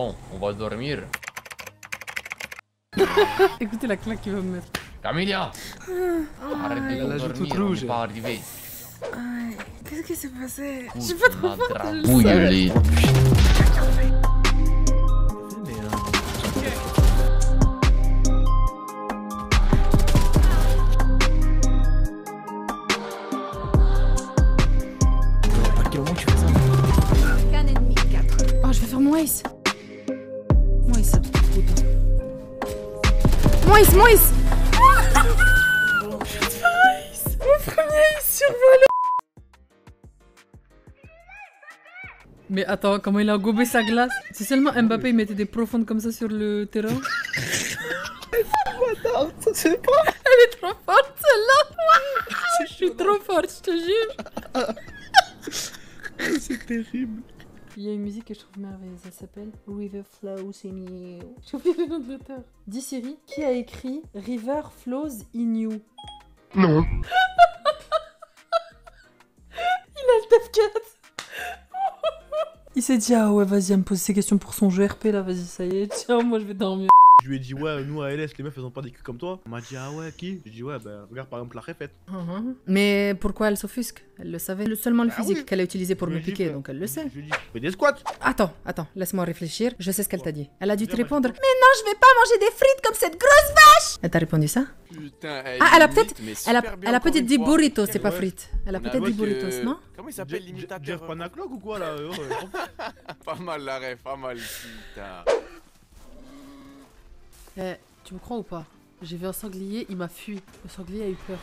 Bon, on va dormir. Écoutez la claque qu'il va me mettre. Camilla, arrêtez de dormir, on n'est pas arrivé. Qu'est-ce qui s'est passé? Je suis pas trop forte, je le Bouille sais. les... À quel moment tu fais ça? Qu'un ennemi, 4. Oh, je vais faire mon ace. Mon ace, putain. Mon ace, mon ace. Mon premier ace survolé. Mais attends, comment il a gobé sa glace? Si seulement Mbappé il mettait des profondes comme ça sur le terrain. Attends, ça c'est pas. Elle est trop forte celle-là. Je suis trop forte, je te jure. C'est terrible. Il y a une musique que je trouve merveilleuse, elle s'appelle River Flows in You. J'ai oublié le nom de l'auteur. Dis Siri, qui a écrit River Flows in You? Non. Il a le Def 4. Il s'est dit, ah ouais, vas-y, elle me pose ces questions pour son jeu RP là, vas-y, ça y est, tiens, moi je vais dormir. Je lui ai dit, ouais, nous à LS, les meufs elles ont pas des culs comme toi. On m'a dit, ah ouais, qui? J'ai dit, ouais, bah regarde par exemple la réfète. Mais pourquoi elle s'offusque? Elle le savait, seulement le Ah physique oui. qu'elle a utilisé pour Je me lui ai dit, piquer, frère. donc elle le sait. Je lui ai dit, fais des squats. Attends, laisse-moi réfléchir, je sais ce qu'elle t'a dit. Elle a dû te Viens, moi, répondre, mais non, je vais pas manger des frites comme cette grosse vache. Elle t'a répondu ça? Putain, Ah, elle a peut-être, elle a peut-être dit burrito, c'est pas Ouais. frites. Elle a On a peut-être dit vu burritos, que- non? Comment il s'appelle Jeff l'imitateur? Panaclog ou quoi là? Pas mal la ref, pas mal, putain. Eh, tu me crois ou pas? J'ai vu un sanglier, il m'a fui. Le sanglier a eu peur.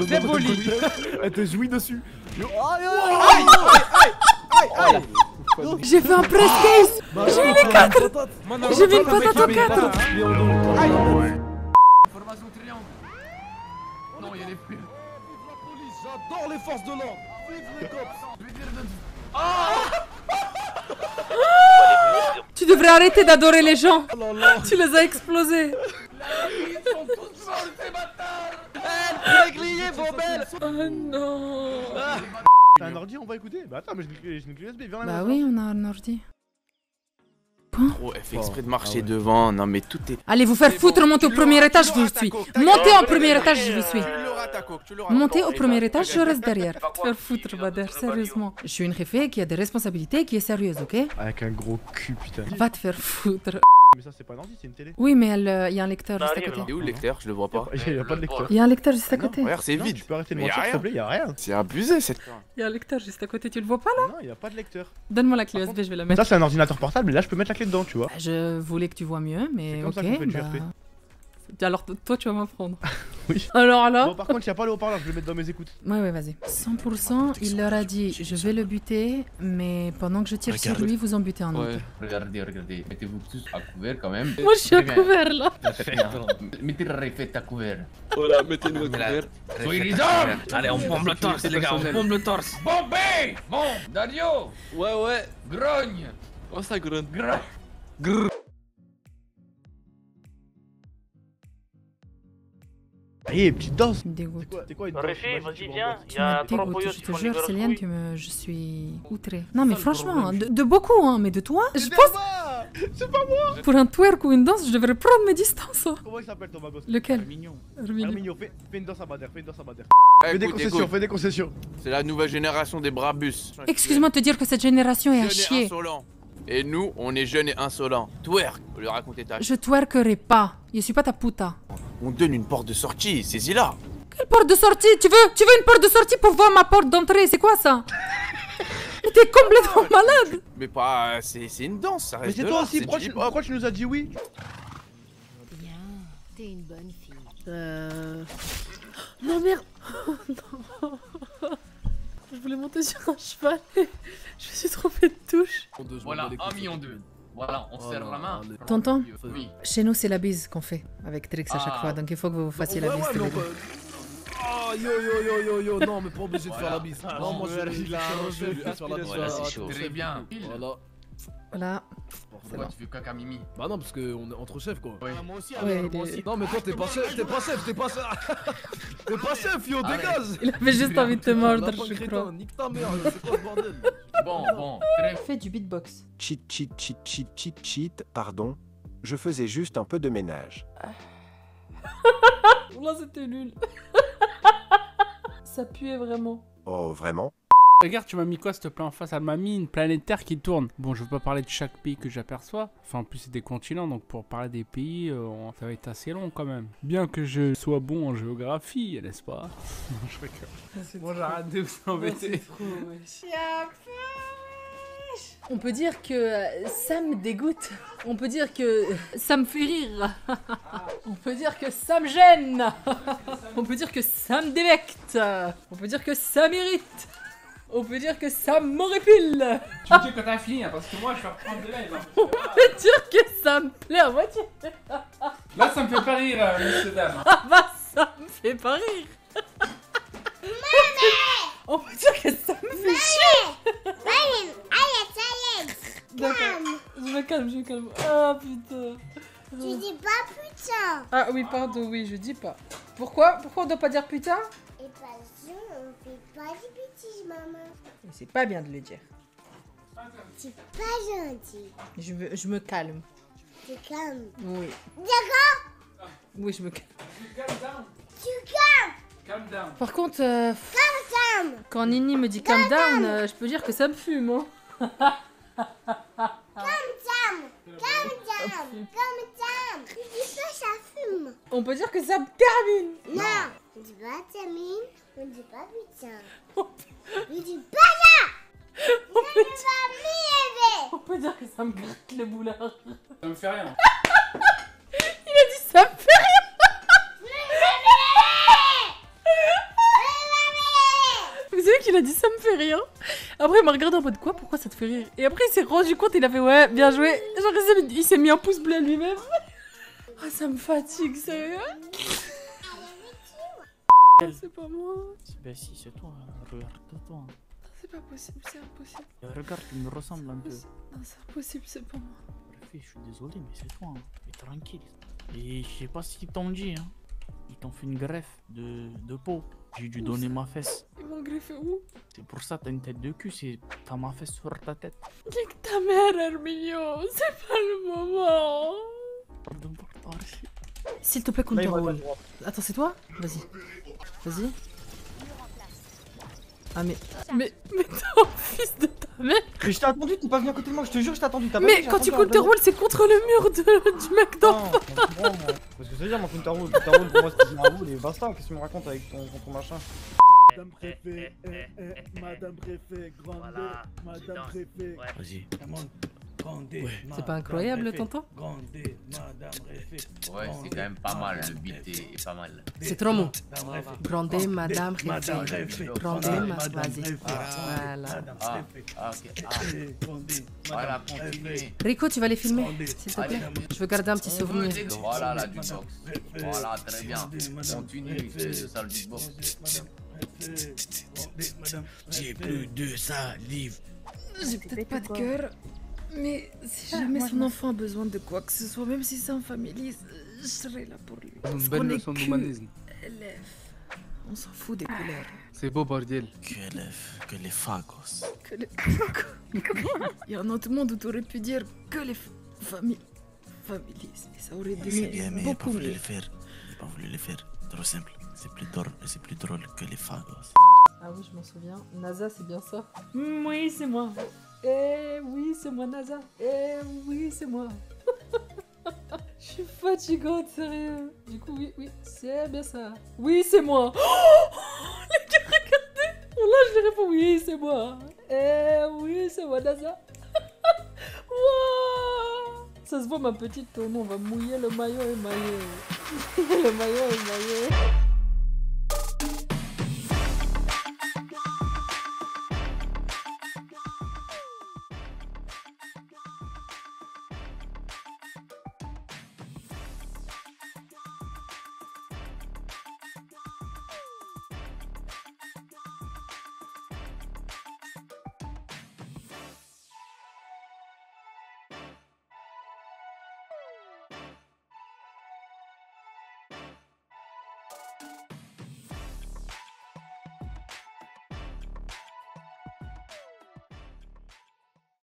C'est poli. Elle te jouit dessus. J'ai fait un press case. J'ai eu les 4. J'ai vu une patate en 4. Formation triangle. Non, il y a des plus. J'adore les forces de l'ordre. Vive les cops. Tu devrais arrêter d'adorer les gens. Oh là là. Tu les as explosés. Ils sont tous morts, ces bâtards. Réglier, bordel. Oh non. T'as un ordi, on va écouter? Bah attends, mais j'ai une clé USB, viens là. Bah oui, on a un ordi. Trop, elle fait exprès de marcher devant. Non, mais tout est. Allez vous faire foutre, montez au premier étage, je vous suis. Montez au premier étage, je vous suis. Tu l'auras, ta coque, tu l'auras. Montez au Et premier bah, étage, je regarde. reste derrière. Te faire foutre, Bader, sérieusement. Je suis une réfé qui a des responsabilités et qui est sérieuse, ok? Avec un gros cul, putain. Va te faire foutre. Mais ça, c'est pas un ordi, c'est une télé. Oui, mais il y a un lecteur juste à Il est côté. où le lecteur? Je le vois pas. Il y a pas de lecteur. Il y a un lecteur juste à Non, côté. regarde, c'est Non, vide. tu peux arrêter de Mais y a mentir, s'il te rien. plaît, y a rien. C'est abusé cette. Il y a un lecteur juste à côté, tu le vois pas là? Non, y a pas de lecteur. Donne-moi la clé Par USB, je vais la mettre. Ça, c'est un ordinateur portable, et là, je peux mettre la clé dedans, tu vois. Je voulais que tu vois mieux, mais C'est comme ok. ça qu'on fait du RP. Alors toi, tu vas m'apprendre. Oui. Alors là. Bon, par contre, y a pas le haut-parleur, je vais le mettre dans mes écoutes. Ouais, vas-y. 100%, il leur a dit je vais le buter, mais pendant que je tire sur lui, vous en butez un autre. Regardez. Mettez-vous tous à couvert quand même. Moi, je suis à Très bien. couvert là. Mettez la réfète à couvert. Voilà, mettez-nous couvert. Soyez les hommes. Allez, on pompe le torse, les gars, on pompe le torse. Bombé. Bon, Dario. Ouais. Grogne. Oh, ça grogne. Grrr. Allez, petite danse. Tu me dégoûtes. C'est quoi une danse Réfi, magique, vas-y, tu viens. m'envoies Il Tu y a me trois dégoûtes, poyos je qui te font les jure, grosses Céliane, couilles. je suis outrée. Non, mais le franchement, problème. de beaucoup, hein, mais de toi, je pense, C'est pas moi. pour un twerk ou une danse, je devrais prendre mes distances. hein. Comment il s'appelle ton magos? Lequel? Mignon. Hermine. Arminio, fais une danse à Bader, fais une danse à Bader. Eh, Fais des écoute, concessions, écoute, fais des concessions. c'est la nouvelle génération des Brabus. Excuse-moi de te dire que cette génération est à Jeunes et chier. insolents. Et nous, on est jeunes et insolents. Twerk, faut lui raconter ta. Je twerkerai pas. Je suis pas ta puta. On donne une porte de sortie, saisis-la. Quelle porte de sortie? Tu veux une porte de sortie pour voir ma porte d'entrée? C'est quoi ça? Mais t'es complètement malade. Mais pas, c'est une danse, ça Mais reste c'est de toi l'art, aussi, c'est pourquoi du tu, hip-hop. pourquoi tu nous as dit oui? Bien, t'es une bonne fille. Non merde. Non. Je voulais monter sur un cheval et je me suis trompée de touche. Voilà, 1 million 2. Voilà, on serre la main. Tonton, Oui. chez nous c'est la bise qu'on fait avec Trix à chaque Ah. fois, donc il faut que vous fassiez la bise tous les deux. Oh yo, non mais pas obligé de faire la bise. Non, moi je vais faire la bise. Voilà, c'est chaud. Très bien. Voilà. Voilà. Pourquoi tu fais caca Mimi? Bah non, parce qu'on est entre chefs quoi. Ouais. Moi aussi, Ouais, moi aussi. Non, mais toi, t'es pas chef, t'es pas chef, t'es pas chef. T'es pas chef, yo, dégage. Il avait juste envie de te mordre, Lapin je crétin, crois. nique ta mère, c'est quoi ce bordel? Bon, trêve. Fais du beatbox. Cheat, pardon. Je faisais juste un peu de ménage. Là, c'était nul. Ça puait vraiment. Oh, vraiment? Regarde, tu m'as mis quoi s'il te plaît en face? Elle m'a mis une planète Terre qui tourne. Bon, je veux pas parler de chaque pays que j'aperçois. Enfin, en plus, c'est des continents, donc pour parler des pays, ça va être assez long quand même. Bien que je sois bon en géographie, n'est-ce pas? Non, je rigole. Bon, j'arrête de vous embêter. On peut dire que ça me dégoûte. On peut dire que ça me fait rire. On peut dire que ça me gêne. On peut dire que ça me débecte. On peut dire que ça m'irrite. On peut dire que ça m'horripile. Tu me dis quand t'as fini, hein, parce que moi, je vais reprendre de live. Hein. On peut dire que ça me plaît à moitié. Là, ça me fait pas rire, monsieur dame. Ah bah ça me fait pas rire. On peut dire que ça me fait chier. D'accord, je me calme. Ah putain. Tu dis pas putain. Ah oui, pardon, oui, je dis pas. Pourquoi on doit pas dire putain? Et parce qu'on fait pas des bêtises, maman. C'est pas bien de le dire. C'est pas gentil. Je me calme. Tu calmes. Oui. D'accord? Oui, je me calme. Tu calmes. Calm down. Par contre, Calme. quand Nini me dit calm down, je peux dire que ça me fume. Hein. Tu dis pas ça fume. On peut dire que ça me termine. Non. On dit pas termine. On dit pas putain. On dit pas ça. On peut, Pas m'élever. on peut dire que ça me gratte le boulard. Ça me fait rien. Il a dit ça me fait rien. Vous savez qu'il a dit ça me fait rien. Après il m'a regardé en mode quoi, pourquoi ça te fait rire? Et après il s'est rendu compte, il a fait ouais, bien joué. Genre il s'est mis un pouce bleu à lui-même. Ah ça me fatigue, sérieux. C'est pas moi. Ben si, c'est toi. Regarde-toi. C'est pas possible, c'est impossible. Regarde, tu me ressembles un peu. Non, c'est impossible, c'est pas moi. Je suis désolé, mais c'est toi. Hein. Mais tranquille. Et je sais pas ce qu'ils t'ont dit. Hein. Ils t'ont fait une greffe de peau. J'ai dû donner ma fesse. Ils m'ont greffé où? C'est pour ça t'as une tête de cul, c'est t'as ma fesse sur ta tête. Nique ta mère, Hermignon, c'est pas le moment. Pardon pour toi aussi. S'il te plaît, contrôle. Attends, c'est toi? Vas-y. Vas-y. Ah mais t'es un fils de ta mère. Mais je t'ai attendu, t'es pas venu à côté de moi, je te jure, je t'ai attendu. Mais quand tu counter roll, c'est contre le mur du mec d'en face. Parce que ça veut dire, mon counter roll pour moi c'est un roll et basta, qu'est-ce que tu me racontes avec ton machin? Madame préfet, Madame préfet, grande, Madame préfet. Vas-y. C'est pas incroyable, tonton? Ouais, c'est quand même pas mal, le beat est pas mal. C'est trop bon. Grandé, Madame préfet. Grandé, vas-y. Voilà. Ah, ok. Voilà, continuez. Rico, tu vas les filmer, s'il te plaît? Je veux garder un petit souvenir. Voilà la jukebox. Voilà, très bien. Continue, c'est ça le jukebox. J'ai plus de salive. J'ai peut-être pas de cœur, mais si jamais son enfant a besoin de quoi que ce soit, même si c'est en famille, je serai là pour lui. Une belle leçon d'humanisme. Élève. On s'en fout des couleurs. C'est beau bordel. Que les fagos. Que les... Il y a un autre monde où tu aurais pu dire que les familles. Families. Et ça aurait donné beaucoup mieux. Il n'a pas voulu le faire. Trop simple. C'est plus drôle que les fagos. Ah oui, je m'en souviens. NASA, c'est bien ça? Oui, c'est moi. Eh oui, c'est moi, NASA. Eh oui, c'est moi. Je suis fatigante, sérieux. Du coup, oui, c'est bien ça. Oui, c'est moi. Oh, les gars, regardez. Là, je lui réponds, oui, c'est moi. Eh oui, c'est moi, NASA. Wow. Ça se voit, ma petite tournon. On va mouiller le maillot émaillé. Le maillot émaillé.